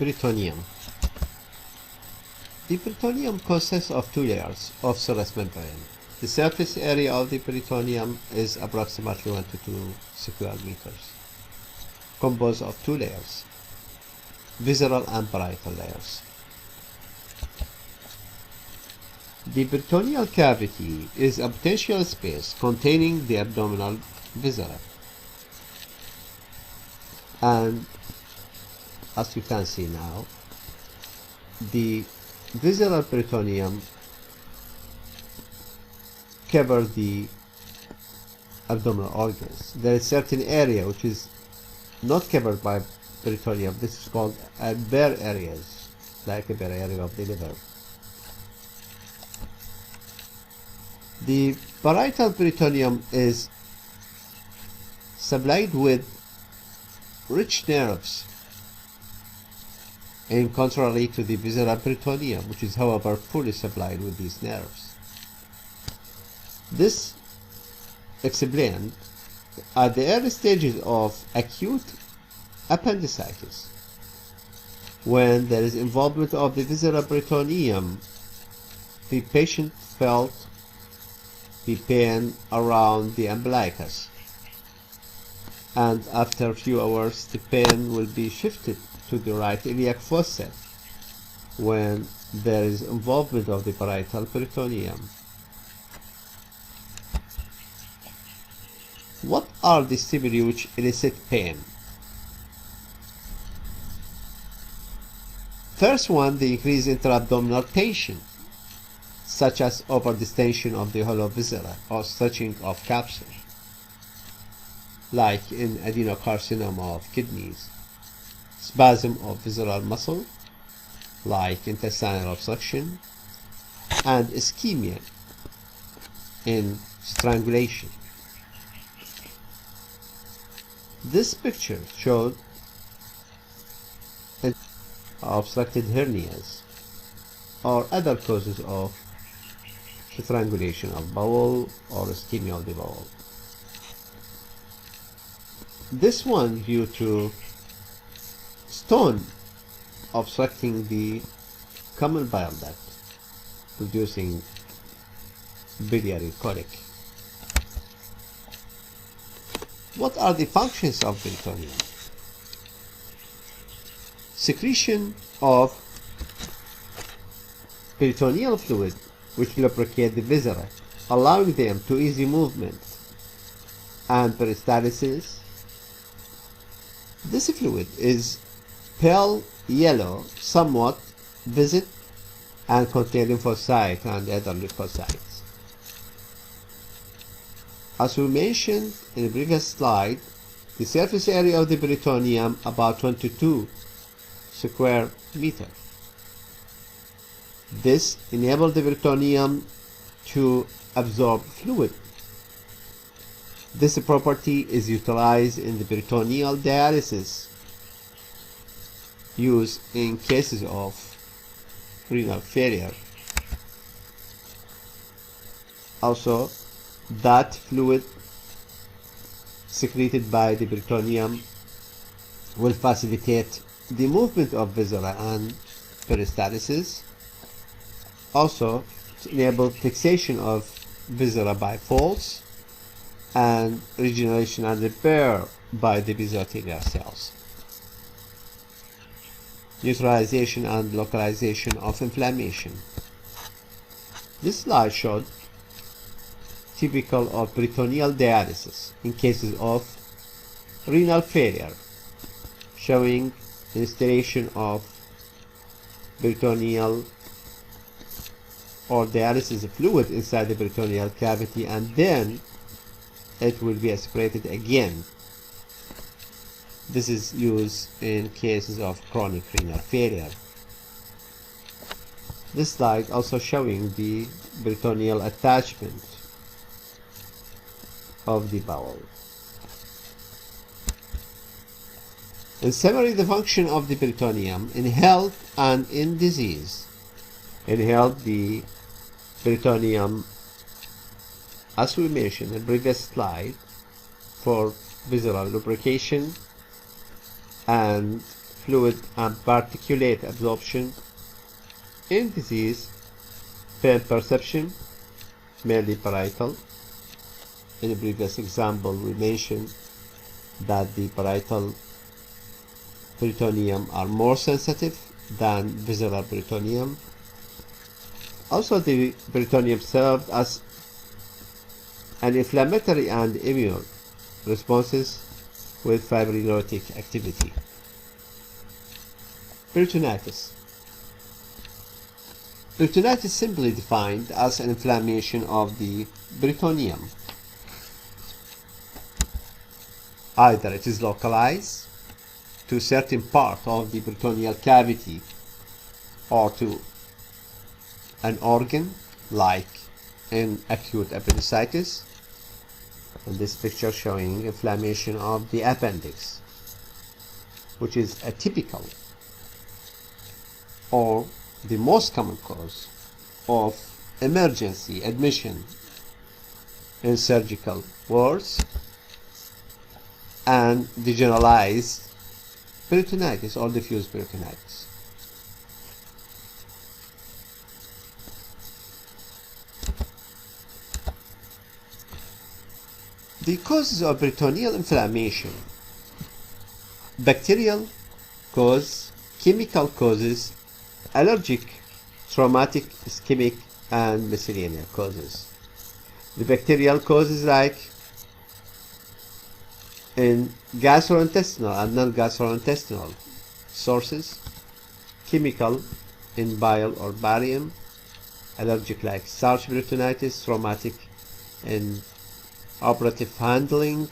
Peritoneum. The peritoneum consists of two layers of serous membrane. The surface area of the peritoneum is approximately 1 to 2 square meters, composed of two layers, visceral and parietal layers. The peritoneal cavity is a potential space containing the abdominal viscera, and as you can see now, the visceral peritoneum covers the abdominal organs. There is a certain area which is not covered by peritoneum. This is called bare areas, like a bare area of the liver. The parietal peritoneum is supplied with rich nerves, in contrary to the visceral peritoneum, which is however fully supplied with these nerves. This explained at the early stages of acute appendicitis, when there is involvement of the visceral peritoneum, the patient felt the pain around the umbilicus, and after a few hours the pain will be shifted to the right iliac fossa when there is involvement of the parietal peritoneum. What are the stimuli which elicit pain? First one, the increased intra-abdominal tension, such as overdistension of the hollow viscera or stretching of capsule, like in adenocarcinoma of kidneys, spasm of visceral muscle, like intestinal obstruction, and ischemia in strangulation. This picture showed obstructed hernias or other causes of strangulation of bowel or ischemia of the bowel. This one due to stone obstructing the common bile duct, producing biliary colic. What are the functions of peritoneum? Secretion of peritoneal fluid which lubricate the viscera, allowing them to easy movement, and peristalsis. This fluid is pale yellow, somewhat viscid, and contain lymphocytes and other leukocytes. As we mentioned in the previous slide, the surface area of the peritoneum about 22 square meters. This enables the peritoneum to absorb fluid. This property is utilized in the peritoneal dialysis used in cases of renal failure. Also, that fluid secreted by the peritoneum will facilitate the movement of viscera and peristalsis, also to enable fixation of viscera by folds and regeneration and repair by the mesothelial cells, neutralization and localization of inflammation. This slide showed typical of peritoneal dialysis in cases of renal failure, showing installation of peritoneal or dialysis fluid inside the peritoneal cavity, and then it will be aspirated again. This is used in cases of chronic renal failure. This slide also showing the peritoneal attachment of the bowel. In summary, the function of the peritoneum in health and in disease. In health, the peritoneum, as we mentioned in the previous slide, for visceral lubrication and fluid and particulate absorption. In disease, pain perception, mainly parietal. In the previous example, we mentioned that the parietal peritoneum are more sensitive than visceral peritoneum. Also, the peritoneum served as an inflammatory and immune responses with fibrinolytic activity. Peritonitis. Peritonitis is simply defined as an inflammation of the peritoneum. Either it is localized to a certain part of the peritoneal cavity or to an organ, like in acute appendicitis. In this picture showing inflammation of the appendix, which is atypical or the most common cause of emergency admission in surgical wards, and the generalized peritonitis or diffuse peritonitis. The causes of peritoneal inflammation: bacterial cause, chemical causes, allergic, traumatic, ischemic, and miscellaneous causes. The bacterial causes, like in gastrointestinal and non-gastrointestinal sources, chemical in bile or barium, allergic like starch peritonitis, traumatic in operative handling,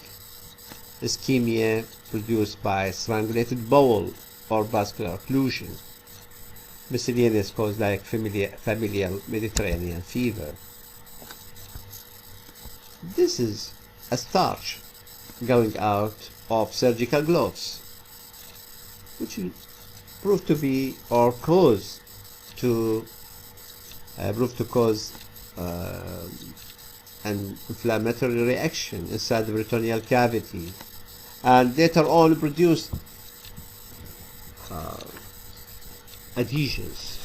ischemia produced by strangulated bowel or vascular occlusion, miscellaneous cause like familial Mediterranean fever. This is a starch going out of surgical gloves, which proved to be or cause to cause an inflammatory reaction inside the peritoneal cavity, and later on produced adhesions.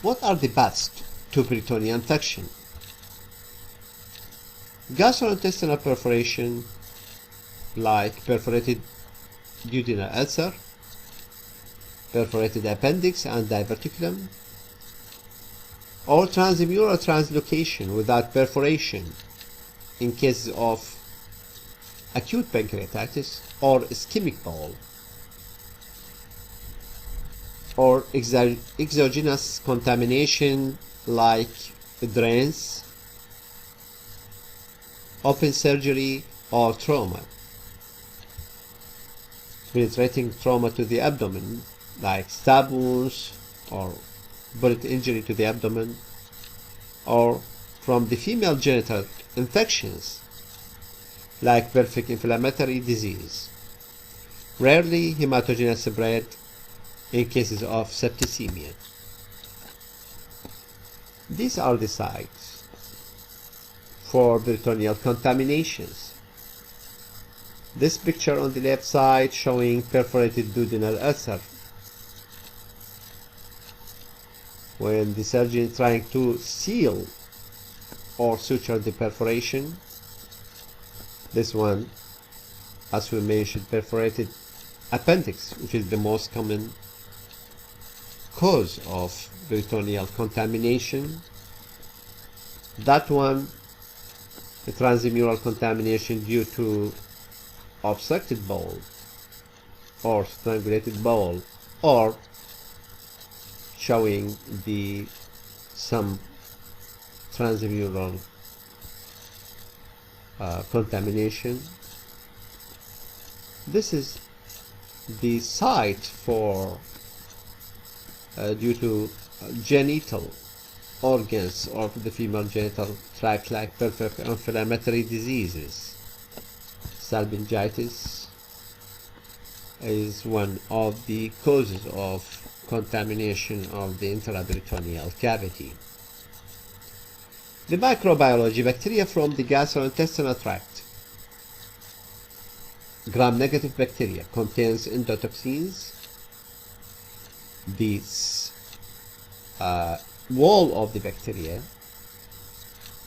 What are the paths to peritoneal infection? Gastrointestinal perforation, like perforated duodenal ulcer, perforated appendix and diverticulum, or transmural translocation without perforation in cases of acute pancreatitis or ischemic bowel, or exogenous contamination like drains, open surgery, or trauma, penetrating trauma to the abdomen like stab wounds or bullet injury to the abdomen, or from the female genital infections like pelvic inflammatory disease, rarely hematogenous spread in cases of septicemia. These are the sites for peritoneal contaminations. This picture on the left side showing perforated duodenal ulcer, when the surgeon is trying to seal or suture the perforation. This one, as we mentioned, perforated appendix, which is the most common cause of peritoneal contamination. That one, the transmural contamination due to obstructed bowel or strangulated bowel, or showing some transmural contamination. This is the site for due to genital organs or the female genital tract, like pelvic inflammatory diseases. Salpingitis is one of the causes of contamination of the intraperitoneal cavity. The microbiology: bacteria from the gastrointestinal tract. Gram-negative bacteria contains endotoxins. The wall of the bacteria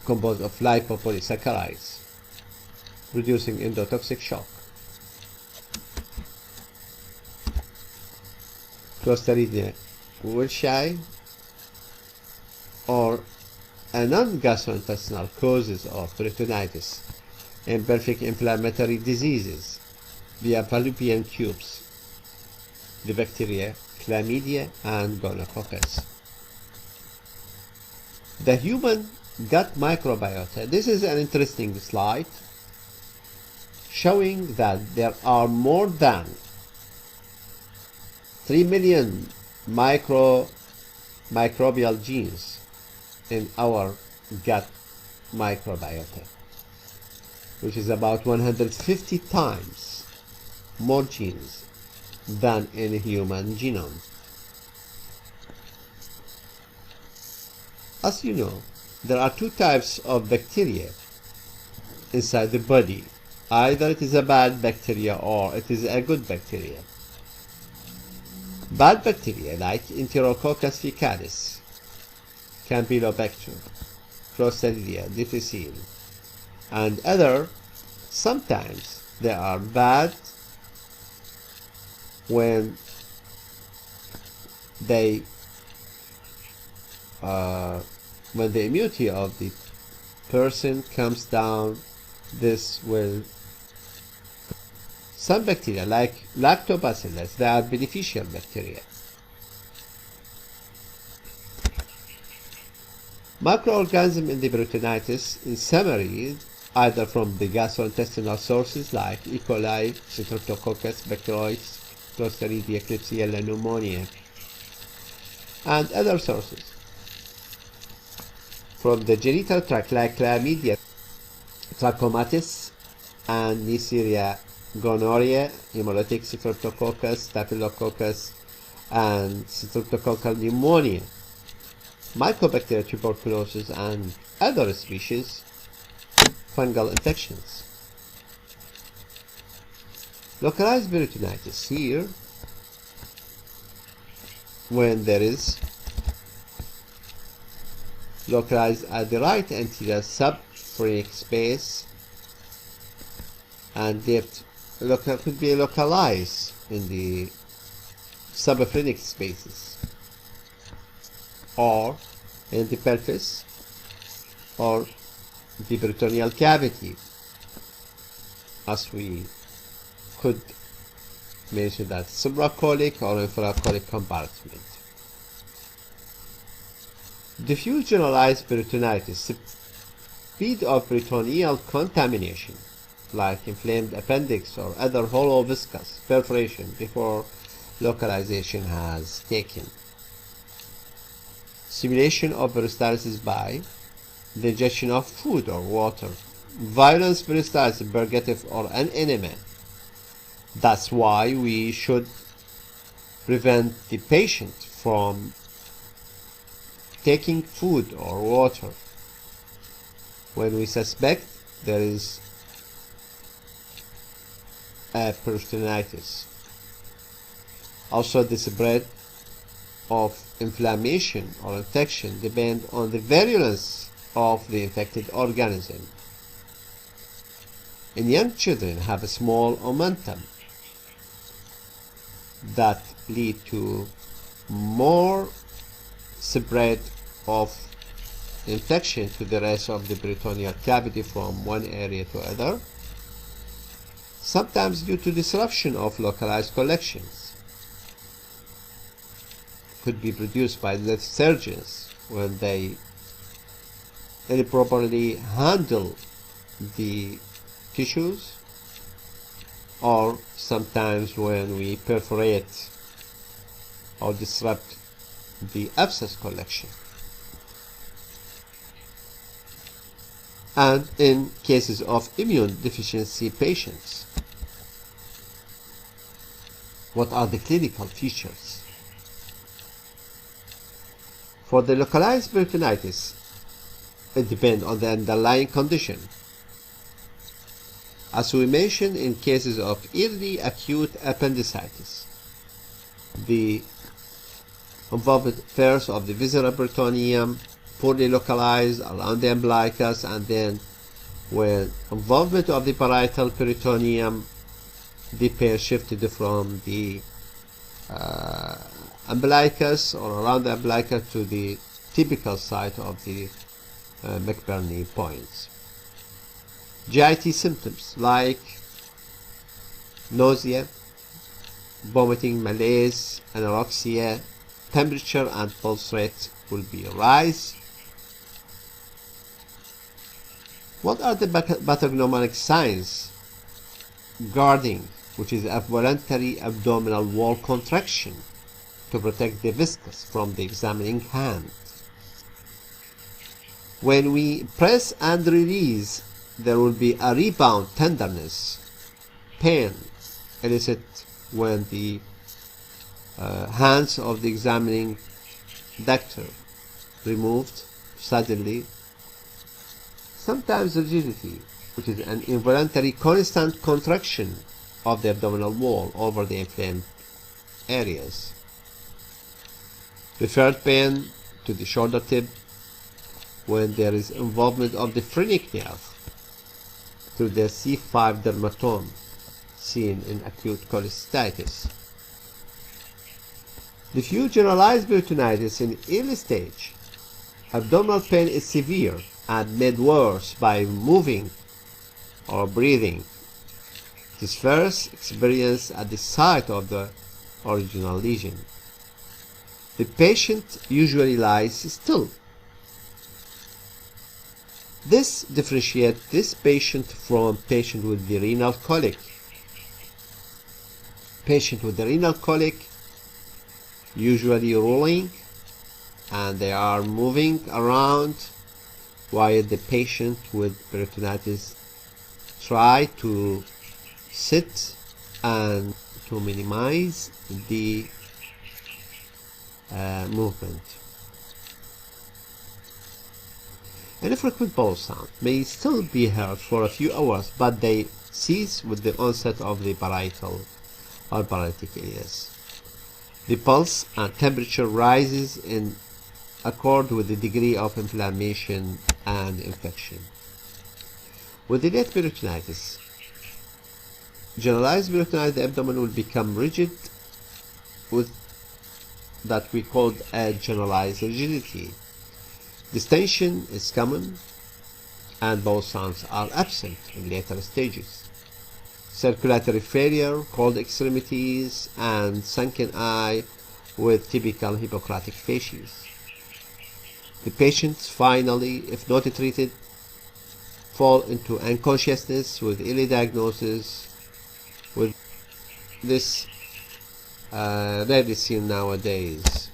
composed of lipopolysaccharides, producing endotoxic shock. Clostridium wilshireii, or a non-gastrointestinal causes of peritonitis and pelvic inflammatory diseases via fallopian tubes. The bacteria Chlamydia and Gonococcus. The human gut microbiota. This is an interesting slide showing that there are more than 3 million microbial genes in our gut microbiota, which is about 150 times more genes than in a human genome. As you know, there are two types of bacteria inside the body. Either it is a bad bacteria or it is a good bacteria. Bad bacteria like Enterococcus faecalis, Campylobacter, Clostridia difficile, and other, sometimes they are bad when the immunity of the person comes down. This will, some bacteria like lactobacillus, they are beneficial bacteria. Microorganisms in the peritonitis, in summary, either from the gastrointestinal sources like E. coli, Streptococcus, Bacteroides, Clostridia, Klebsiella pneumoniae, and other sources. From the genital tract like Chlamydia, Trachomatis, and Neisseria gonorrhea, hemolytic Streptococcus, Staphylococcus, and Streptococcal pneumonia, Mycobacteria tuberculosis, and other species fungal infections. Localized peritonitis here, when there is localized at the right anterior subphrenic space, and depth could be localized in the subphrenic spaces, or in the pelvis, or the peritoneal cavity, as we could mention that supracolic or infracolic compartment. Diffuse generalized peritonitis, speed of peritoneal contamination, like inflamed appendix or other hollow viscous perforation before localization has taken. Simulation of peristalsis by the ingestion of food or water. Violence peristalsis, purgative or an enema. That's why we should prevent the patient from taking food or water when we suspect there is a peritonitis. Also, the spread of inflammation or infection depends on the virulence of the infected organism. In young children have a small omentum that lead to more spread of infection to the rest of the peritoneal cavity from one area to other, sometimes due to disruption of localized collections. Could be produced by the surgeons when they improperly handle the tissues, or sometimes when we perforate or disrupt the abscess collection. And in cases of immune deficiency patients, what are the clinical features? For the localized peritonitis, It depends on the underlying condition. As we mentioned, in cases of early acute appendicitis, the involvement first of the visceral peritoneum, poorly localized around the umbilicus, and then when involvement of the parietal peritoneum, the pain shifted from the umbilicus or around the umbilicus to the typical site of the McBurney points. GIT symptoms like nausea, vomiting, malaise, anorexia, temperature and pulse rate will be rise. What are the pathognomonic signs? Guarding, which is a voluntary abdominal wall contraction to protect the viscus from the examining hand. When we press and release, there will be a rebound tenderness, pain elicit when the hands of the examining doctor removed suddenly. Sometimes rigidity, which is an involuntary constant contraction of the abdominal wall over the inflamed areas. Referred pain to the shoulder tip when there is involvement of the phrenic nerve through the C5 dermatome seen in acute cholecystitis. Diffuse generalized peritonitis in early stage. Abdominal pain is severe and made worse by moving or breathing. It is first experienced at the site of the original lesion. The patient usually lies still. This differentiates this patient from patient with the renal colic. Patient with the renal colic usually rolling and they are moving around, while the patient with peritonitis try to sit and to minimize the movement. An infrequent bowel sound may still be heard for a few hours, but they cease with the onset of the parietal or paralytic ileus. The pulse and temperature rises in accord with the degree of inflammation and infection. With the late peritonitis, generalized peritonitis, the abdomen will become rigid with that we call a generalized rigidity. Distension is common and bowel sounds are absent in later stages. Circulatory failure, cold extremities, and sunken eye with typical Hippocratic facies. The patients finally, if not treated, fall into unconsciousness with early diagnosis, with this rarely seen nowadays.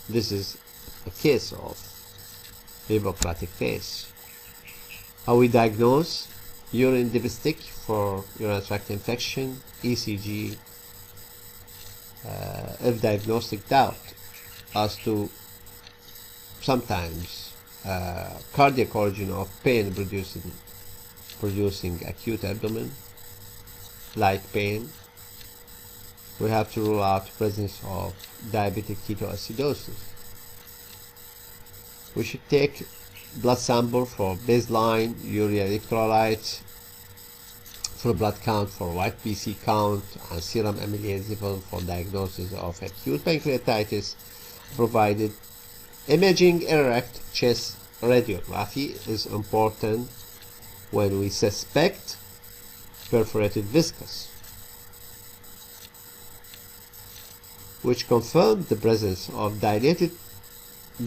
This is a case of Hippocratic face. How we diagnose? Urine dipstick for urinary tract infection, ECG, if diagnostic doubt as to sometimes cardiac origin of pain producing acute abdomen, like pain, we have to rule out presence of diabetic ketoacidosis. We should take blood sample for baseline urea electrolytes, for blood count for white PC count, and serum amylase level for diagnosis of acute pancreatitis, provided imaging erect chest radiography is important when we suspect perforated viscus, which confirms the presence of dilated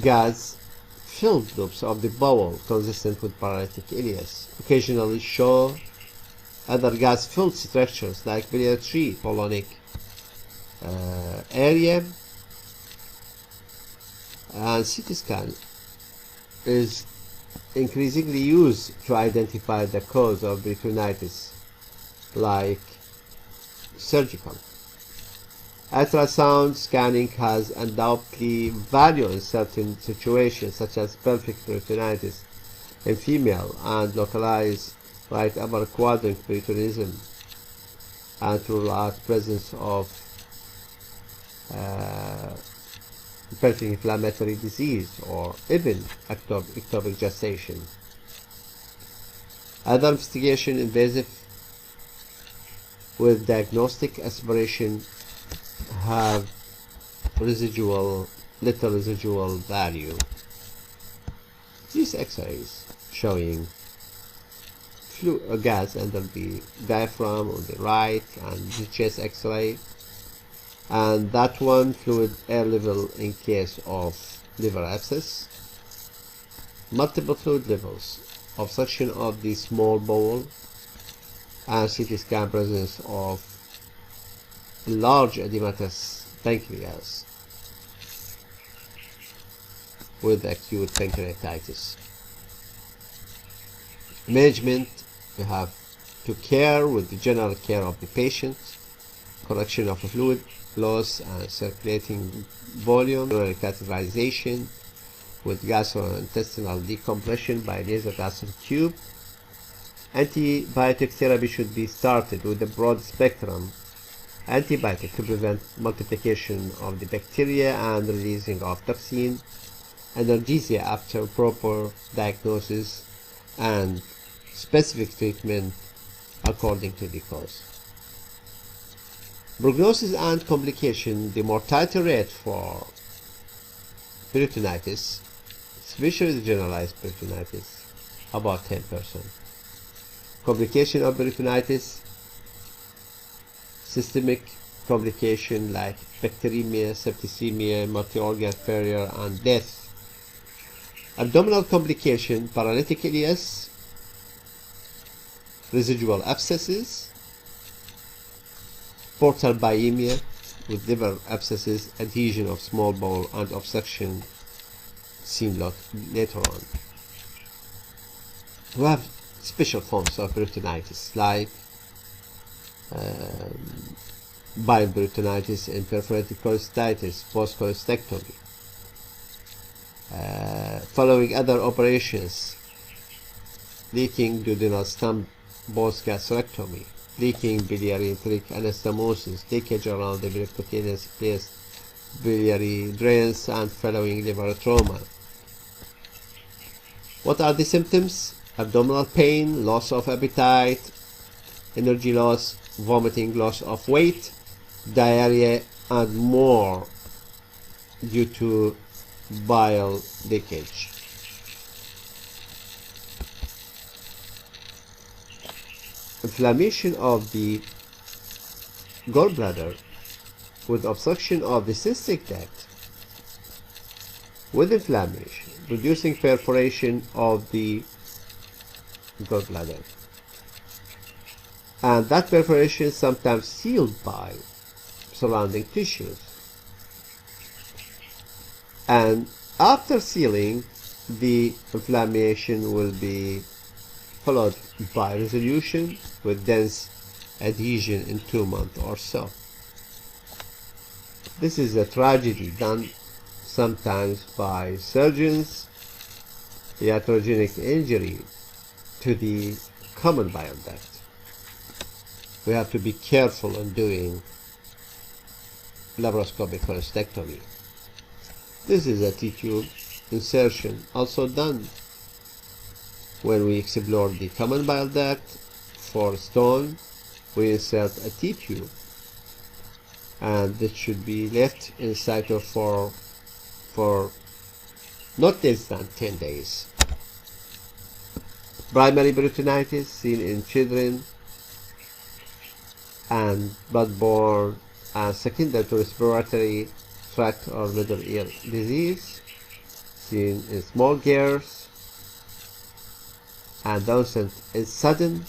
gas-filled loops of the bowel consistent with paralytic ileus. Occasionally show other gas-filled structures like biliary tree, colonic area, and CT scan is increasingly used to identify the cause of peritonitis, like surgical. Ultrasound scanning has undoubtedly value in certain situations, such as pelvic peritonitis in female and localized right upper quadrant peritonism, and to rule out presence of pelvic inflammatory disease or even ectopic gestation. Other investigation invasive with diagnostic aspiration have little residual value. These X-rays showing gas under the diaphragm on the right, and the chest X-ray, and that one fluid air level in case of liver abscess, multiple fluid levels, obstruction of the small bowel, and CT scan presence of large edematous pancreas with acute pancreatitis. Management, you have to care with the general care of the patient, correction of fluid loss and circulating volume, catheterization with gastrointestinal decompression by nasogastric tube. Antibiotic therapy should be started with a broad spectrum antibiotic to prevent multiplication of the bacteria and releasing of toxin, analgesia after proper diagnosis, and specific treatment according to the cause. Prognosis and complication. The mortality rate for peritonitis, especially the generalized peritonitis, about 10%. Complication of peritonitis, systemic complication like bacteremia, septicemia, multi-organ failure, and death. Abdominal complication, paralytic ileus, residual abscesses, portal biemia with liver abscesses, adhesion of small bowel, and obstruction seen later on. We have special forms of peritonitis like bile peritonitis and perforated cholecystitis post-cholecystectomy. Following other operations, leaking duodenal stump post-gastrectomy, leaking biliary enteric anastomosis, leakage around the percutaneous placed biliary drains, and following liver trauma. What are the symptoms? Abdominal pain, loss of appetite, energy loss, vomiting, loss of weight, diarrhea, and more due to bile leakage. Inflammation of the gallbladder with obstruction of the cystic duct with inflammation, producing perforation of the gallbladder, and that perforation is sometimes sealed by surrounding tissues, and after sealing, the inflammation will be followed by resolution with dense adhesion in 2 months or so. This is a tragedy done sometimes by surgeons, iatrogenic injury to the common bile duct. We have to be careful in doing laparoscopic cholecystectomy. This is a T-tube insertion also done when we explore the common bile duct. For stone, we insert a T-tube, and it should be left in situ for not less than 10 days. Primary peritonitis seen in children and blood-borne and secondary to respiratory tract or middle ear disease seen in small girls, and the onset is sudden,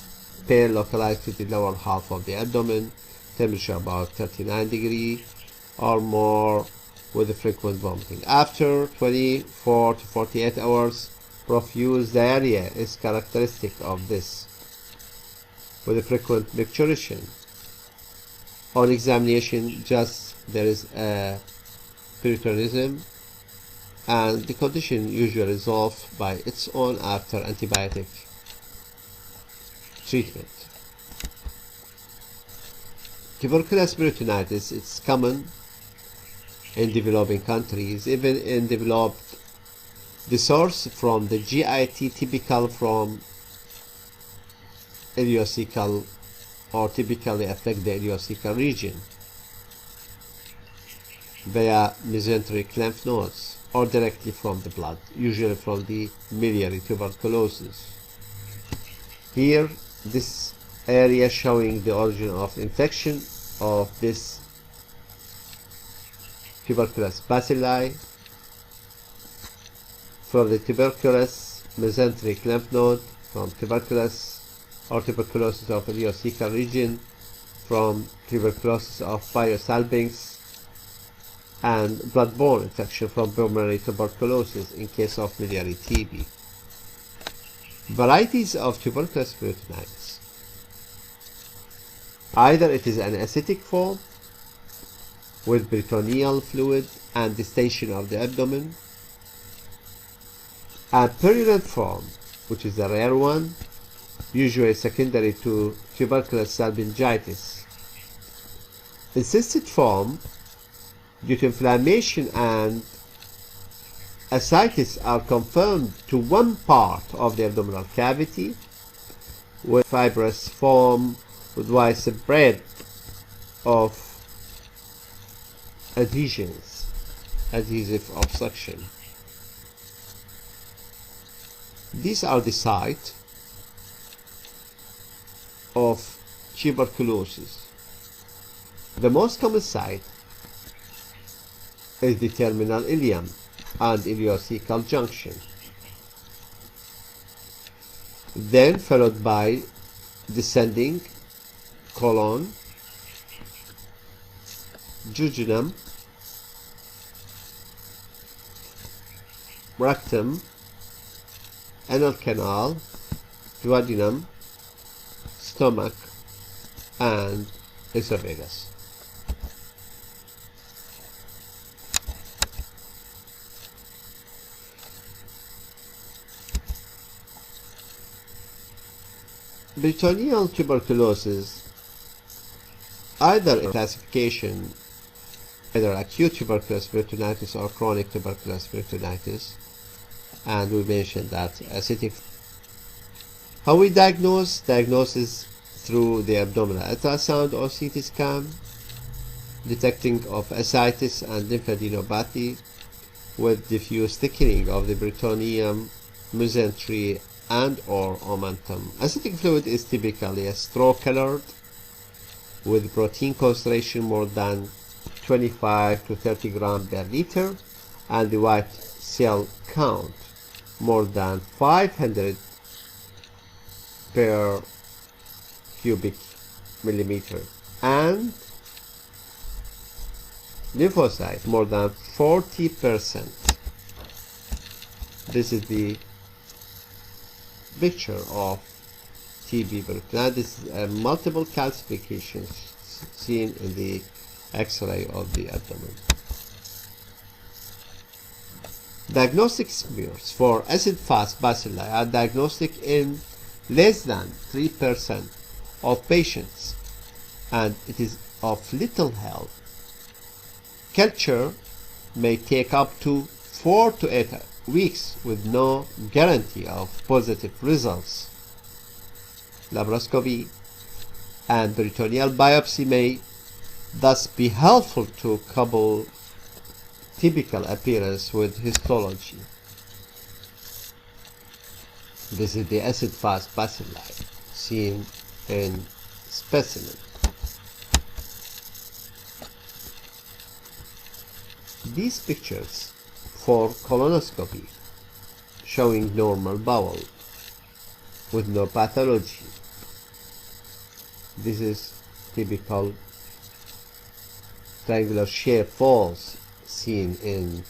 pain localized to the lower half of the abdomen, temperature about 39 degrees or more with frequent vomiting. After 24 to 48 hours, profuse diarrhea is characteristic of this, with frequent micturition. On examination, just there is a peritoneum, and the condition usually resolves by its own after antibiotic treatment. Tuberculous peritonitis, it's common in developing countries, even in developed. The source from the GIT typical from ileocecal or typically affect the ileocecal region via mesenteric lymph nodes or directly from the blood, usually from the miliary tuberculosis. Here, this area showing the origin of infection of this tuberculous bacilli from the tuberculous mesenteric lymph node, from tuberculous or tuberculosis of ileocecal region, from tuberculosis of biosalpinx, and blood-borne infection from pulmonary tuberculosis in case of miliary TB. Varieties of tuberculous peritonitis. Either it is an acidic form with peritoneal fluid and distension of the abdomen, a purulent form, which is a rare one, usually secondary to tuberculous salpingitis. The cystic form, due to inflammation and ascites, are confirmed to one part of the abdominal cavity, with fibrous form with widespread of adhesive obstruction. These are the site of tuberculosis. The most common site is the terminal ileum and ileocecal junction, then followed by descending colon, jejunum, rectum, anal canal, duodenum, stomach, and esophagus. Peritoneal tuberculosis, either in classification, either acute tuberculous peritonitis or chronic tuberculous peritonitis, and we mentioned that acidic. How we diagnose? Diagnosis through the abdominal ultrasound or CT scan, detecting of ascites and lymphadenopathy with diffuse thickening of the peritoneum, mesentery, and or omentum. Acidic fluid is typically a straw colored with protein concentration more than 25 to 30 grams per liter, and the white cell count more than 500 per cubic millimeter, and lymphocyte more than 40%. This is the picture of TB peritonitis. This is multiple calcifications seen in the X-ray of the abdomen. Diagnostic smears for acid-fast bacilli are diagnostic in less than 3% of patients, and it is of little help. Culture may take up to 4 to 8 weeks with no guarantee of positive results. Laparoscopy and peritoneal biopsy may thus be helpful to couple typical appearance with histology. This is the acid-fast bacilli seen in specimen. These pictures for colonoscopy showing normal bowel with no pathology. This is typical triangular shaped folds seen in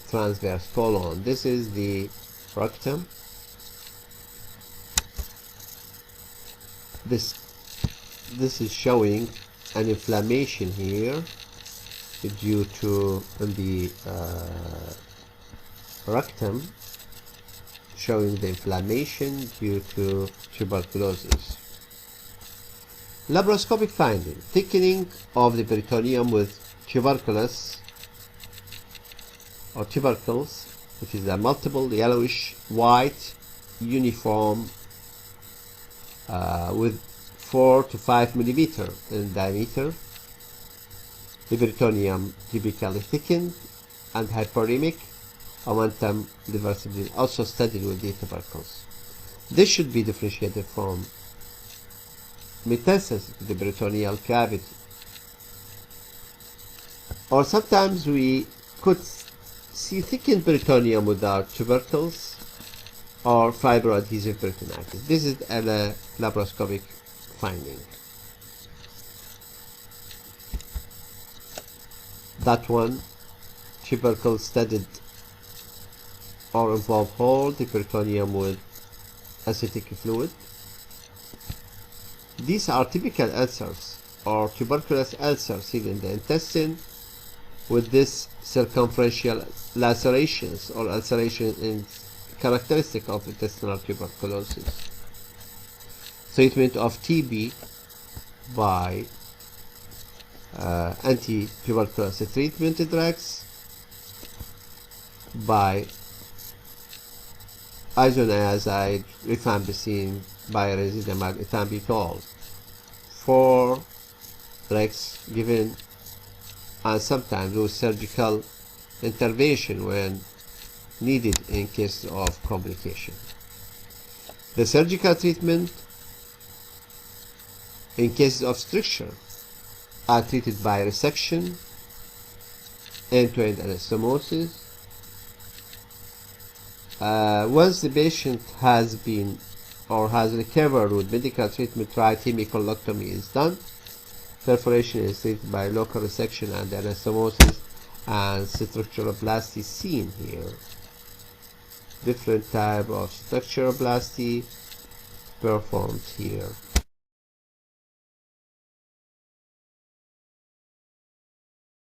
transverse colon. This is the rectum. This is showing an inflammation here due to the rectum, showing the inflammation due to tuberculosis. Laparoscopic finding: thickening of the peritoneum with tubercles, which is a multiple yellowish white uniform with 4 to 5 millimeter in diameter. The peritoneum typically thickened and hyperemic, omentum reversibly also studied with the tubercles. This should be differentiated from metastasis to the peritoneal cavity. Or sometimes we could see thickened peritoneum without tubercles or fibroadhesive peritonitis. This is a laparoscopic finding. That one, tubercle studied or involve whole the peritoneum with acidic fluid. These are typical ulcers or tuberculous ulcers seen in the intestine with this circumferential lacerations or ulceration in characteristic of intestinal tuberculosis. Treatment of TB by anti-tuberculosis treatment drugs, by isoniazid, rifampicin, by residual ethambutol. 4 drugs given, and sometimes with surgical intervention when needed in case of complication. The surgical treatment in cases of stricture are treated by resection, end-to-end anastomosis. Once the patient has been or has recovered with medical treatment, right hemicolectomy is done. Perforation is treated by local resection and anastomosis, and structuralplasty seen here. Different type of structuralplasty performed here.